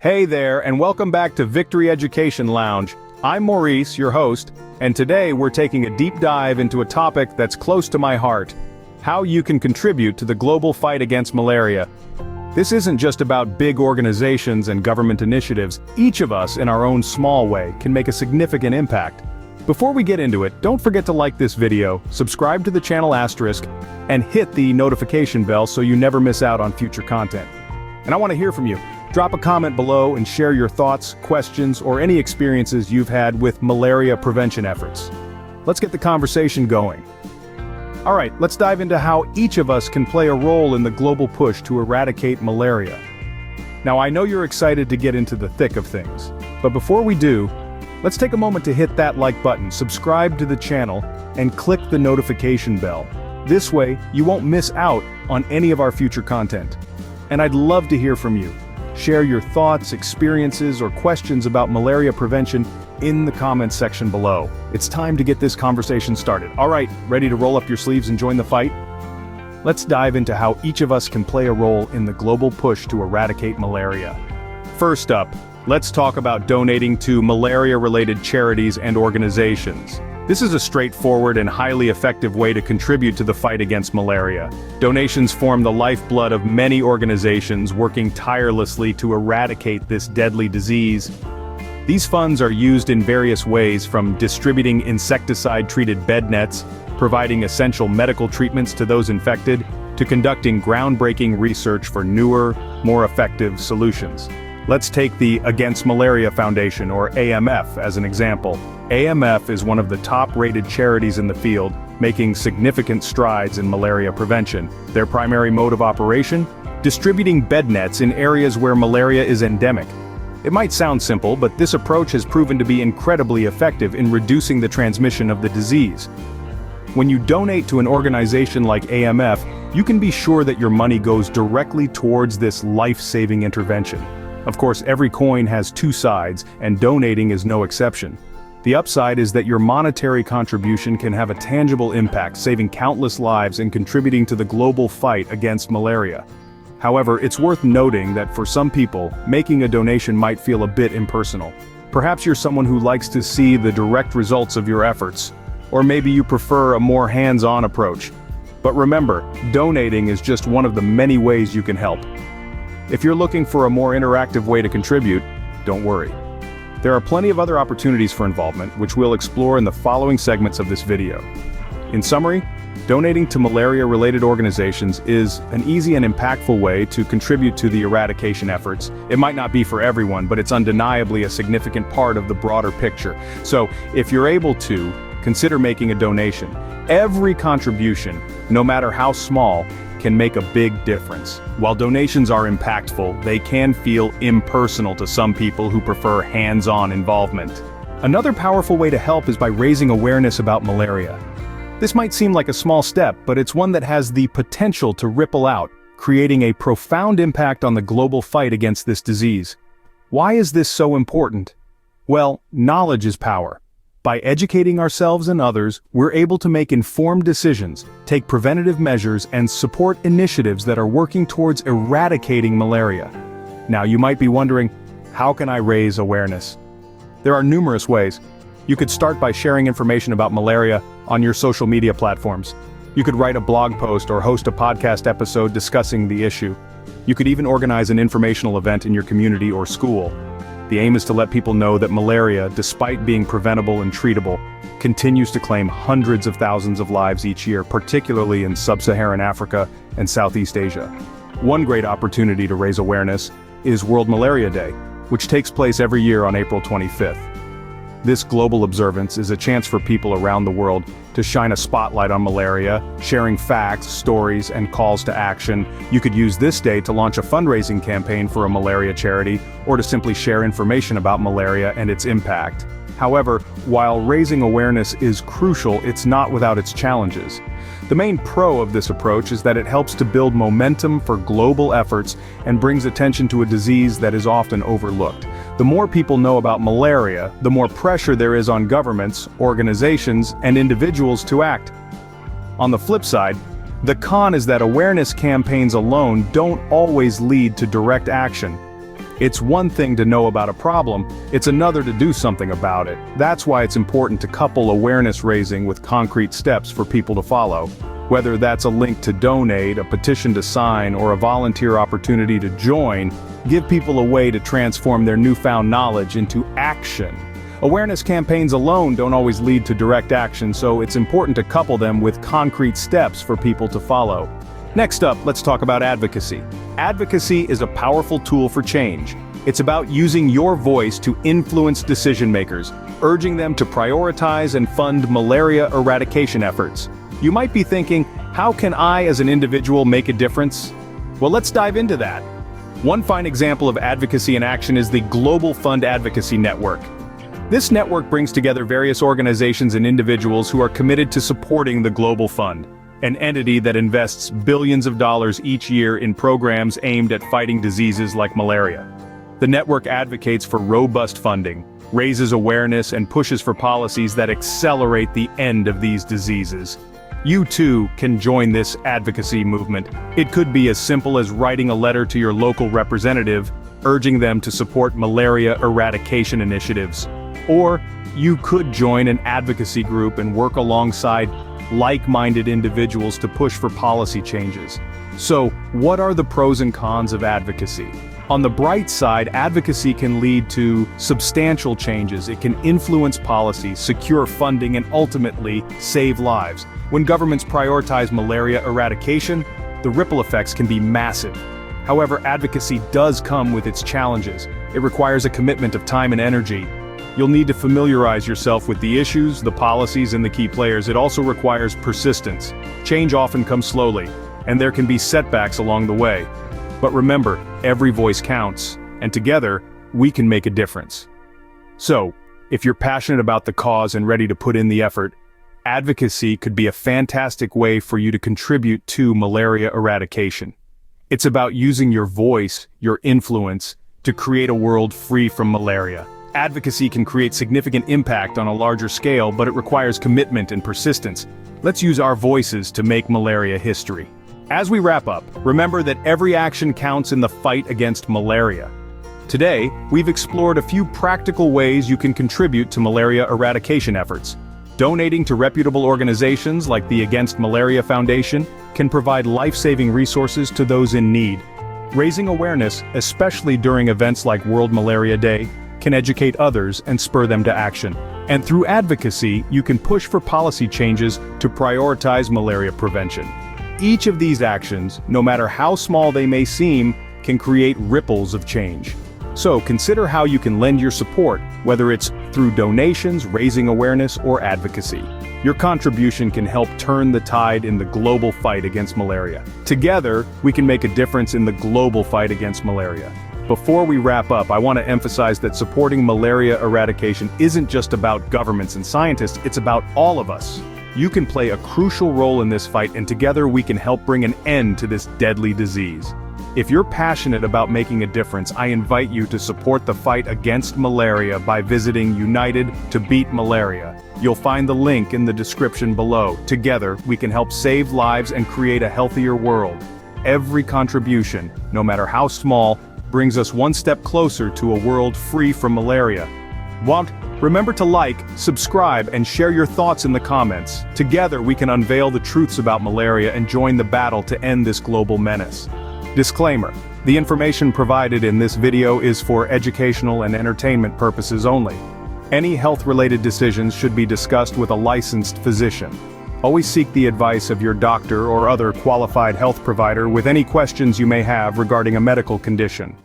Hey there, and welcome back to Victory Education Lounge. I'm Maurice, your host, and today we're taking a deep dive into a topic that's close to my heart: how you can contribute to the global fight against malaria. This isn't just about big organizations and government initiatives. Each of us, in our own small way, can make a significant impact. Before we get into it, don't forget to like this video, subscribe to the channel asterisk, and hit the notification bell so you never miss out on future content. And I want to hear from you. Drop a comment below and share your thoughts, questions, or any experiences you've had with malaria prevention efforts. Let's get the conversation going. All right, let's dive into how each of us can play a role in the global push to eradicate malaria. Now, I know you're excited to get into the thick of things, but before we do, let's take a moment to hit that like button, subscribe to the channel, and click the notification bell. This way, you won't miss out on any of our future content. And I'd love to hear from you. Share your thoughts, experiences, or questions about malaria prevention in the comments section below. It's time to get this conversation started. All right, ready to roll up your sleeves and join the fight? Let's dive into how each of us can play a role in the global push to eradicate malaria. First up, let's talk about donating to malaria-related charities and organizations. This is a straightforward and highly effective way to contribute to the fight against malaria. Donations form the lifeblood of many organizations working tirelessly to eradicate this deadly disease. These funds are used in various ways, from distributing insecticide-treated bed nets, providing essential medical treatments to those infected, to conducting groundbreaking research for newer, more effective solutions. Let's take the Against Malaria Foundation, or AMF, as an example. AMF is one of the top-rated charities in the field, making significant strides in malaria prevention. Their primary mode of operation? Distributing bed nets in areas where malaria is endemic. It might sound simple, but this approach has proven to be incredibly effective in reducing the transmission of the disease. When you donate to an organization like AMF, you can be sure that your money goes directly towards this life-saving intervention. Of course, every coin has two sides, and donating is no exception. The upside is that your monetary contribution can have a tangible impact, saving countless lives and contributing to the global fight against malaria. However, it's worth noting that for some people, making a donation might feel a bit impersonal. Perhaps you're someone who likes to see the direct results of your efforts, or maybe you prefer a more hands-on approach. But remember, donating is just one of the many ways you can help. If you're looking for a more interactive way to contribute, don't worry. There are plenty of other opportunities for involvement, which we'll explore in the following segments of this video. In summary, donating to malaria-related organizations is an easy and impactful way to contribute to the eradication efforts. It might not be for everyone, but it's undeniably a significant part of the broader picture. So, if you're able to, consider making a donation. Every contribution, no matter how small, can make a big difference. While donations are impactful, they can feel impersonal to some people who prefer hands-on involvement. Another powerful way to help is by raising awareness about malaria. This might seem like a small step, but it's one that has the potential to ripple out, creating a profound impact on the global fight against this disease. Why is this so important? Well, knowledge is power. By educating ourselves and others, we're able to make informed decisions, take preventative measures, and support initiatives that are working towards eradicating malaria. Now, you might be wondering, how can I raise awareness? There are numerous ways. You could start by sharing information about malaria on your social media platforms. You could write a blog post or host a podcast episode discussing the issue. You could even organize an informational event in your community or school. The aim is to let people know that malaria, despite being preventable and treatable, continues to claim hundreds of thousands of lives each year, particularly in sub-Saharan Africa and Southeast Asia. One great opportunity to raise awareness is World Malaria Day, which takes place every year on April 25th. This global observance is a chance for people around the world to shine a spotlight on malaria, sharing facts, stories, and calls to action. You could use this day to launch a fundraising campaign for a malaria charity, or to simply share information about malaria and its impact. However, while raising awareness is crucial, it's not without its challenges. The main pro of this approach is that it helps to build momentum for global efforts and brings attention to a disease that is often overlooked. The more people know about malaria, the more pressure there is on governments, organizations, and individuals to act. On the flip side, the con is that awareness campaigns alone don't always lead to direct action. It's one thing to know about a problem, it's another to do something about it. That's why it's important to couple awareness raising with concrete steps for people to follow. Whether that's a link to donate, a petition to sign, or a volunteer opportunity to join, give people a way to transform their newfound knowledge into action. Awareness campaigns alone don't always lead to direct action, so it's important to couple them with concrete steps for people to follow. Next up, let's talk about advocacy. Advocacy is a powerful tool for change. It's about using your voice to influence decision makers, urging them to prioritize and fund malaria eradication efforts. You might be thinking, how can I as an individual make a difference? Well, let's dive into that. One fine example of advocacy in action is the Global Fund Advocacy Network. This network brings together various organizations and individuals who are committed to supporting the Global Fund, an entity that invests billions of dollars each year in programs aimed at fighting diseases like malaria. The network advocates for robust funding, raises awareness, and pushes for policies that accelerate the end of these diseases. You too can join this advocacy movement. It could be as simple as writing a letter to your local representative, urging them to support malaria eradication initiatives. Or you could join an advocacy group and work alongside like-minded individuals to push for policy changes. So, what are the pros and cons of advocacy? On the bright side, advocacy can lead to substantial changes. It can influence policy, secure funding, and ultimately save lives. When governments prioritize malaria eradication, the ripple effects can be massive. However, advocacy does come with its challenges. It requires a commitment of time and energy. You'll need to familiarize yourself with the issues, the policies, and the key players. It also requires persistence. Change often comes slowly, and there can be setbacks along the way. But remember, every voice counts, and together, we can make a difference. So, if you're passionate about the cause and ready to put in the effort, advocacy could be a fantastic way for you to contribute to malaria eradication. It's about using your voice, your influence, to create a world free from malaria. Advocacy can create significant impact on a larger scale, but it requires commitment and persistence. Let's use our voices to make malaria history. As we wrap up, remember that every action counts in the fight against malaria. Today, we've explored a few practical ways you can contribute to malaria eradication efforts. Donating to reputable organizations like the Against Malaria Foundation can provide life-saving resources to those in need. Raising awareness, especially during events like World Malaria Day, can educate others and spur them to action. And through advocacy, you can push for policy changes to prioritize malaria prevention. Each of these actions, no matter how small they may seem, can create ripples of change. So consider how you can lend your support, whether it's through donations, raising awareness, or advocacy. Your contribution can help turn the tide in the global fight against malaria. Together, we can make a difference in the global fight against malaria. Before we wrap up, I want to emphasize that supporting malaria eradication isn't just about governments and scientists, it's about all of us. You can play a crucial role in this fight, and together we can help bring an end to this deadly disease. If you're passionate about making a difference, I invite you to support the fight against malaria by visiting United to Beat Malaria. You'll find the link in the description below. Together, we can help save lives and create a healthier world. Every contribution, no matter how small, brings us one step closer to a world free from malaria. Remember to like, subscribe, and share your thoughts in the comments. Together we can unveil the truths about malaria and join the battle to end this global menace. Disclaimer: the information provided in this video is for educational and entertainment purposes only. Any health-related decisions should be discussed with a licensed physician. Always seek the advice of your doctor or other qualified health provider with any questions you may have regarding a medical condition.